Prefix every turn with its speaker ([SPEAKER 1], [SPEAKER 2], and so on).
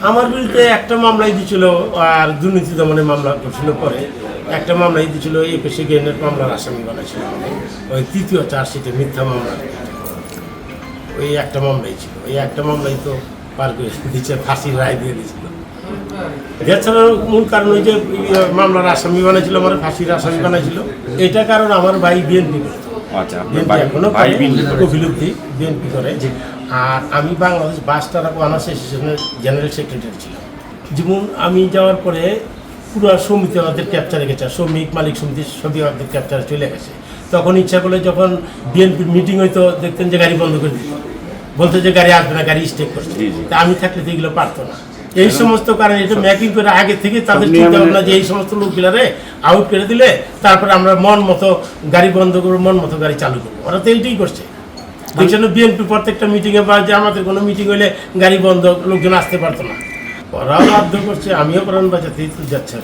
[SPEAKER 1] আমার বিরুদ্ধে একটা মামলাই দিয়েছিল, আর দুর্নীতি দমনের মামলা করছিল। পরে একটা মামলাই দিয়েছিল, এই পেশে গেনের মামলার আসামি বানাইছিল, ওই তৃতীয় চার্জশিটে মিথ্যা মামলা। ওই একটা মামলাই ছিল, ওই একটা মামলাই তো পার করে দিচ্ছে, ফাঁসির রায় দিয়ে দিয়েছিল। এছাড়াও মূল কারণ ওই যে মামলার আসামি বানাইছিল, আমার ফাঁসির আসামি বানাইছিল। এটা কারণ আমার ভাই বিএনপি এখনো কফিলুদ্দি বিএনপি করে। আর আমি বাংলাদেশ বাস ট্রাক ওয়ার্কার্স অ্যাসোসিয়েশনের জেনারেল সেক্রেটারি ছিলাম। যেমন আমি যাওয়ার পরে পুরো সমিতি আমাদের ক্যাপচারে গেছে, শ্রমিক মালিক সমিতির সবই আমাদের ক্যাপচারে চলে গেছে। তখন ইচ্ছা করলে যখন বিএনপির মিটিং হইতো, দেখতেন যে গাড়ি বন্ধ করে দিত, বলতো যে গাড়ি আসবে না, গাড়ি স্টেক করছে। তা আমি থাকলে তো এগুলো পারতো না। এই সমস্ত কারণে এটা ম্যাকিং করে আগে থেকে তাদের চিন্তা ভাবনা যে এই সমস্ত লোকগুলারে আউট করে দিলে তারপরে আমরা মন মতো গাড়ি বন্ধ করবো, মন মতো গাড়ি চালু করবো। ওরা তো এইটাই করছে। দেখছেন বিএনপি প্রত্যেকটা মিটিংয়ে বা যে আমাদের কোনো মিটিং হইলে গাড়ি বন্ধ, লোকজন আসতে পারতো না। ওরাও বাধ্য করছে, আমিও প্রাণ বাঁচাতেই তো যাচ্ছে।